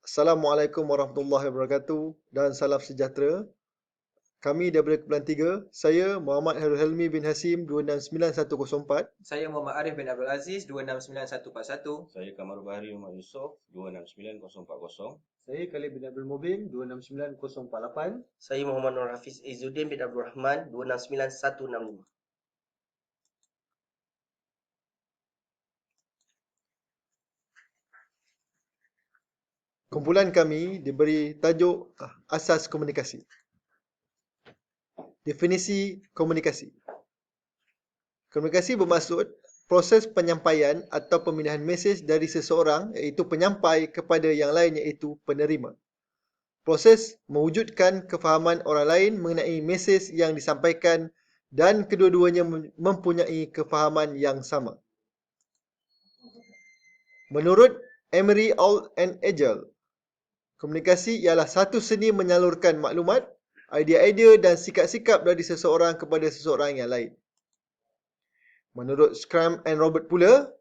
Assalamualaikum warahmatullahi wabarakatuh dan salam sejahtera. Kami daripada Kepulauan 3, saya Muhammad Hairul Helmi bin Hasim 269104. Saya Muhammad Arif bin Abdul Aziz 269141. Saya Kamarul Bahari Muhammad Yusof 269040. Saya Khalid bin Abdul Mubin 269048. Saya Muhammad Nur Hafiz Izzuddin bin Abdul Rahman 269165. Kumpulan kami diberi tajuk Asas Komunikasi. Definisi komunikasi. Komunikasi bermaksud proses penyampaian atau pemindahan mesej dari seseorang iaitu penyampai kepada yang lain iaitu penerima. Proses mewujudkan kefahaman orang lain mengenai mesej yang disampaikan dan kedua-duanya mempunyai kefahaman yang sama. Menurut Emery and Agel, komunikasi ialah satu seni menyalurkan maklumat, idea-idea dan sikap-sikap dari seseorang kepada seseorang yang lain. Menurut Scrum and Robert pula,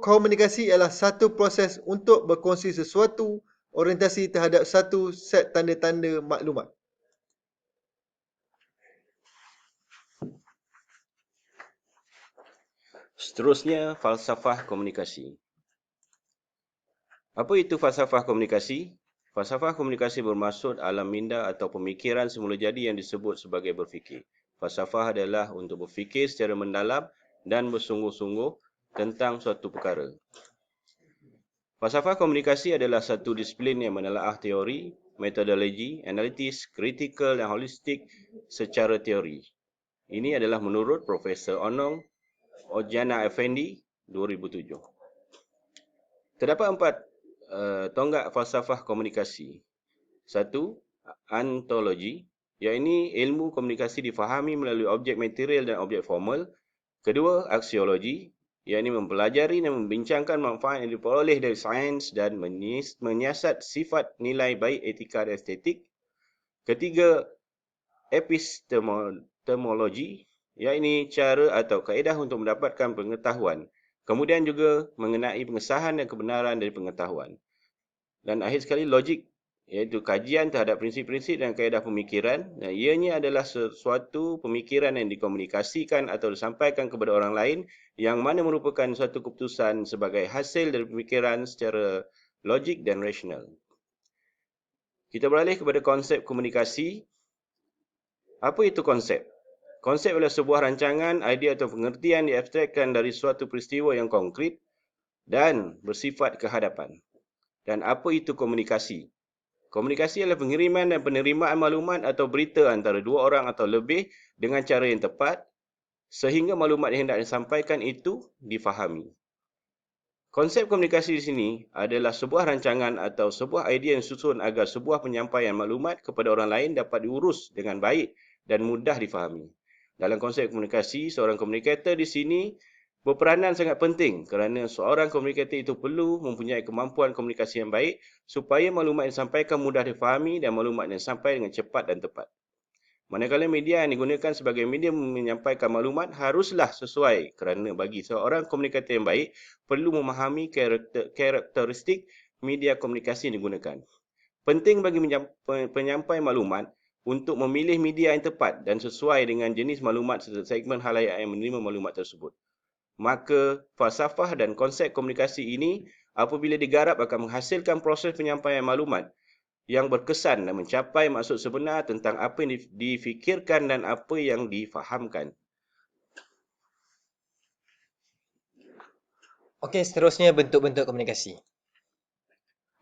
komunikasi ialah satu proses untuk berkongsi sesuatu orientasi terhadap satu set tanda-tanda maklumat. Seterusnya, falsafah komunikasi. Apa itu falsafah komunikasi? Falsafah komunikasi bermaksud alam minda atau pemikiran semula jadi yang disebut sebagai berfikir. Falsafah adalah untuk berfikir secara mendalam dan bersungguh-sungguh tentang suatu perkara. Falsafah komunikasi adalah satu disiplin yang menelaah teori, metodologi, analitis, kritikal dan holistik secara teori. Ini adalah menurut Profesor Onong Ojana Effendi 2007. Terdapat 4 tonggak falsafah komunikasi. 1. Ontologi, iaitu ilmu komunikasi difahami melalui objek material dan objek formal. Kedua, aksiologi, iaitu mempelajari dan membincangkan manfaat yang diperoleh dari sains dan menyiasat sifat nilai baik etika dan estetik. Ketiga, epistemologi, iaitu cara atau kaedah untuk mendapatkan pengetahuan. Kemudian juga mengenai pengesahan dan kebenaran dari pengetahuan. Dan akhir sekali, logik, iaitu kajian terhadap prinsip-prinsip dan kaedah pemikiran. Dan ianya adalah sesuatu pemikiran yang dikomunikasikan atau disampaikan kepada orang lain yang mana merupakan suatu keputusan sebagai hasil dari pemikiran secara logik dan rasional. Kita beralih kepada konsep komunikasi. Apa itu konsep? Konsep adalah sebuah rancangan, idea atau pengertian diabstrakkan dari suatu peristiwa yang konkret dan bersifat kehadapan. Dan apa itu komunikasi? Komunikasi adalah pengiriman dan penerimaan maklumat atau berita antara dua orang atau lebih dengan cara yang tepat sehingga maklumat yang hendak disampaikan itu difahami. Konsep komunikasi di sini adalah sebuah rancangan atau sebuah idea yang disusun agar sebuah penyampaian maklumat kepada orang lain dapat diurus dengan baik dan mudah difahami. Dalam konsep komunikasi, seorang komunikator di sini berperanan sangat penting kerana seorang komunikator itu perlu mempunyai kemampuan komunikasi yang baik supaya maklumat yang disampaikan mudah difahami dan maklumat yang sampai dengan cepat dan tepat. Manakala media yang digunakan sebagai media menyampaikan maklumat haruslah sesuai kerana bagi seorang komunikator yang baik perlu memahami karakteristik media komunikasi yang digunakan. Penting bagi penyampai maklumat untuk memilih media yang tepat dan sesuai dengan jenis maklumat serta segmen khalayak yang menerima maklumat tersebut. Maka falsafah dan konsep komunikasi ini apabila digarap akan menghasilkan proses penyampaian maklumat yang berkesan dan mencapai maksud sebenar tentang apa yang difikirkan dan apa yang difahamkan. Okey, seterusnya bentuk-bentuk komunikasi.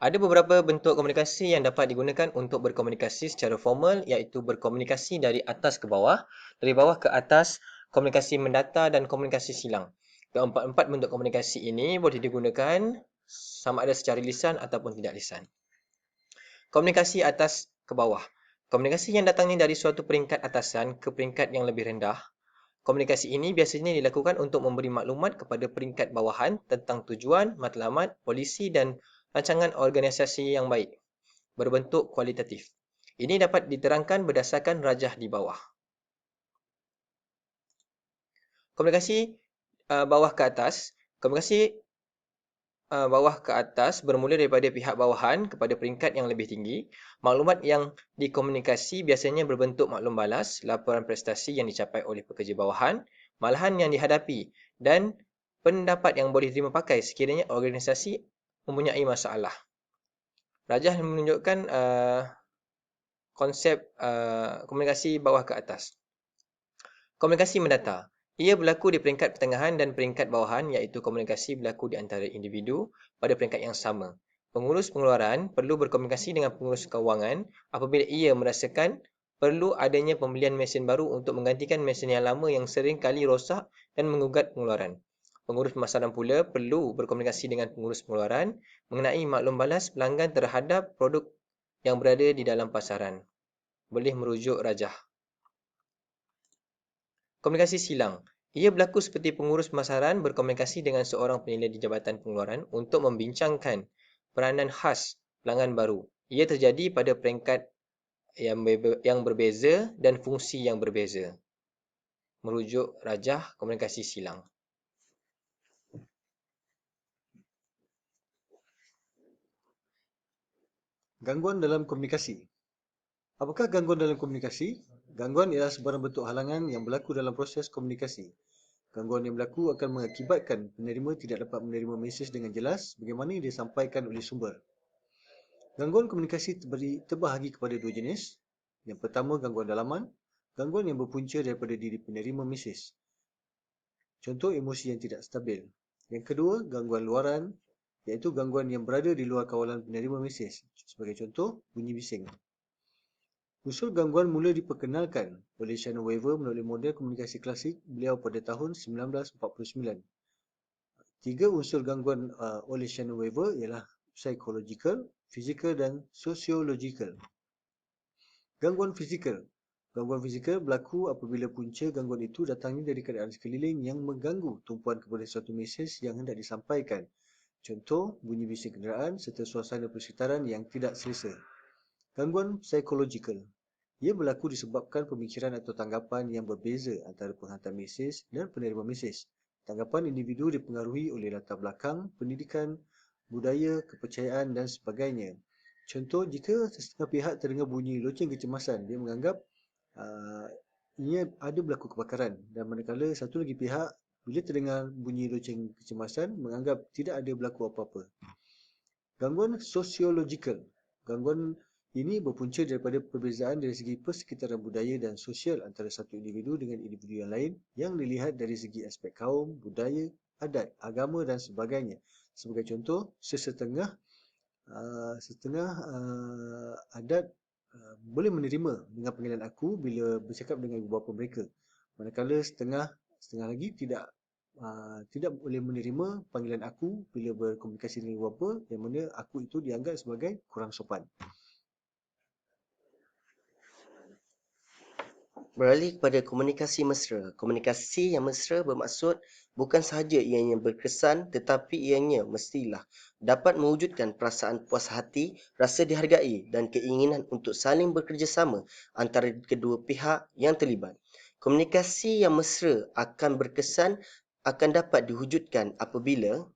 Ada beberapa bentuk komunikasi yang dapat digunakan untuk berkomunikasi secara formal, iaitu berkomunikasi dari atas ke bawah, dari bawah ke atas, komunikasi mendata dan komunikasi silang. Keempat-empat bentuk komunikasi ini boleh digunakan sama ada secara lisan ataupun tidak lisan. Komunikasi atas ke bawah. Komunikasi yang datangnya dari suatu peringkat atasan ke peringkat yang lebih rendah. Komunikasi ini biasanya dilakukan untuk memberi maklumat kepada peringkat bawahan tentang tujuan, matlamat, polisi dan rancangan organisasi yang baik, berbentuk kualitatif. Ini dapat diterangkan berdasarkan rajah di bawah. Komunikasi bawah ke atas. Komunikasi bawah ke atas bermula daripada pihak bawahan kepada peringkat yang lebih tinggi. Maklumat yang dikomunikasi biasanya berbentuk maklum balas, laporan prestasi yang dicapai oleh pekerja bawahan, malahan yang dihadapi dan pendapat yang boleh diterima pakai sekiranya organisasi mempunyai masalah. Rajah menunjukkan konsep komunikasi bawah ke atas. Komunikasi mendata. Ia berlaku di peringkat pertengahan dan peringkat bawahan, iaitu komunikasi berlaku di antara individu pada peringkat yang sama. Pengurus pengeluaran perlu berkomunikasi dengan pengurus kewangan apabila ia merasakan perlu adanya pembelian mesin baru untuk menggantikan mesin yang lama yang sering kali rosak dan menggugat pengeluaran. Pengurus pemasaran pula perlu berkomunikasi dengan pengurus pengeluaran mengenai maklum balas pelanggan terhadap produk yang berada di dalam pasaran. Boleh merujuk rajah. Komunikasi silang. Ia berlaku seperti pengurus pemasaran berkomunikasi dengan seorang penilai di Jabatan Pengeluaran untuk membincangkan peranan khas pelanggan baru. Ia terjadi pada peringkat yang berbeza dan fungsi yang berbeza. Merujuk rajah komunikasi silang. Gangguan dalam komunikasi. Apakah gangguan dalam komunikasi? Gangguan ialah sebarang bentuk halangan yang berlaku dalam proses komunikasi. Gangguan yang berlaku akan mengakibatkan penerima tidak dapat menerima mesej dengan jelas bagaimana yang disampaikan oleh sumber. Gangguan komunikasi terbahagi kepada dua jenis. Yang pertama, gangguan dalaman. Gangguan yang berpunca daripada diri penerima mesej. Contoh, emosi yang tidak stabil. Yang kedua, gangguan luaran, iaitu gangguan yang berada di luar kawalan penerima mesej. Sebagai contoh, bunyi bising. Unsur gangguan mula diperkenalkan oleh Shannon Weaver melalui model komunikasi klasik beliau pada tahun 1949. Tiga unsur gangguan oleh Shannon Weaver ialah psychological, physical dan sociological. Gangguan fizikal. Gangguan fizikal berlaku apabila punca gangguan itu datangnya dari keadaan sekeliling yang mengganggu tumpuan kepada suatu mesej yang hendak disampaikan. Contoh, bunyi bising kenderaan serta suasana persekitaran yang tidak selesa. Gangguan psikologikal. Ia berlaku disebabkan pemikiran atau tanggapan yang berbeza antara penghantar mesej dan penerima mesej. Tanggapan individu dipengaruhi oleh latar belakang, pendidikan, budaya, kepercayaan dan sebagainya. Contoh, jika setengah pihak terdengar bunyi loceng kecemasan, dia menganggap ia ada berlaku kebakaran, dan manakala satu lagi pihak bila terdengar bunyi loceng kecemasan menganggap tidak ada berlaku apa-apa. Gangguan sosiologikal. Gangguan ini berpunca daripada perbezaan dari segi persekitaran budaya dan sosial antara satu individu dengan individu yang lain yang dilihat dari segi aspek kaum, budaya, adat, agama dan sebagainya. Sebagai contoh, setengah adat boleh menerima dengan panggilan aku bila bercakap dengan ibu bapa mereka. Manakala setengah lagi tidak boleh menerima panggilan aku bila berkomunikasi dengan ibu bapa, yang mana aku itu dianggap sebagai kurang sopan. Beralih kepada komunikasi mesra. Komunikasi yang mesra bermaksud bukan sahaja ianya berkesan tetapi ianya mestilah dapat mewujudkan perasaan puas hati, rasa dihargai dan keinginan untuk saling bekerjasama antara kedua pihak yang terlibat. Komunikasi yang mesra akan berkesan akan dapat diwujudkan apabila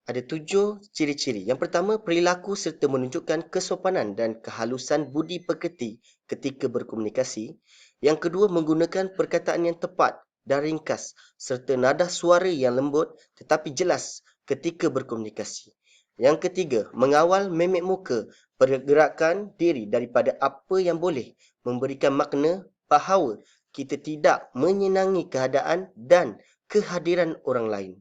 ada 7 ciri-ciri. Yang pertama, perilaku serta menunjukkan kesopanan dan kehalusan budi pekerti ketika berkomunikasi. Yang kedua, menggunakan perkataan yang tepat dan ringkas serta nada suara yang lembut tetapi jelas ketika berkomunikasi. Yang ketiga, mengawal mimik muka, pergerakan diri daripada apa yang boleh memberikan makna bahawa kita tidak menyenangi keadaan dan kehadiran orang lain.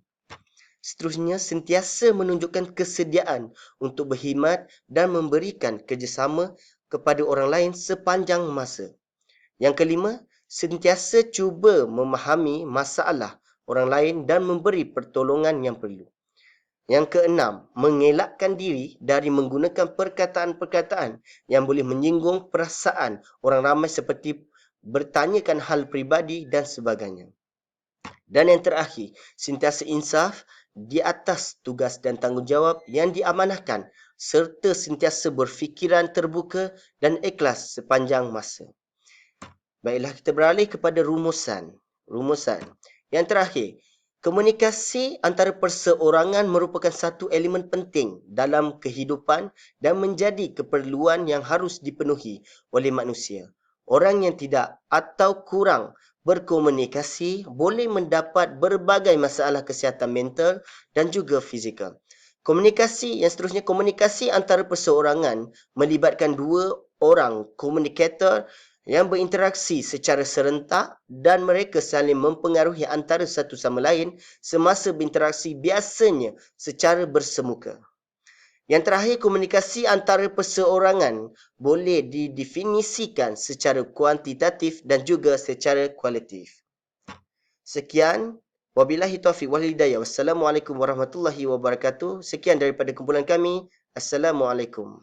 Seterusnya, sentiasa menunjukkan kesediaan untuk berkhidmat dan memberikan kerjasama kepada orang lain sepanjang masa. Yang kelima, sentiasa cuba memahami masalah orang lain dan memberi pertolongan yang perlu. Yang keenam, mengelakkan diri dari menggunakan perkataan-perkataan yang boleh menyinggung perasaan orang ramai seperti bertanyakan hal peribadi dan sebagainya. Dan yang terakhir, sentiasa insaf di atas tugas dan tanggungjawab yang diamanahkan serta sentiasa berfikiran terbuka dan ikhlas sepanjang masa. Baiklah, kita beralih kepada rumusan. Yang terakhir, Komunikasi antara perseorangan merupakan satu elemen penting dalam kehidupan dan menjadi keperluan yang harus dipenuhi oleh manusia. Orang yang tidak atau kurang berkomunikasi boleh mendapat berbagai masalah kesihatan mental dan juga fizikal. Komunikasi yang seterusnya, komunikasi antara perseorangan melibatkan dua orang komunikator yang berinteraksi secara serentak dan mereka saling mempengaruhi antara satu sama lain semasa berinteraksi, biasanya secara bersemuka. Yang terakhir, komunikasi antara perseorangan boleh didefinisikan secara kuantitatif dan juga secara kualitatif. Sekian, wabillahi taufiq wal hidayah. Wassalamualaikum warahmatullahi wabarakatuh. Sekian daripada kumpulan kami. Assalamualaikum.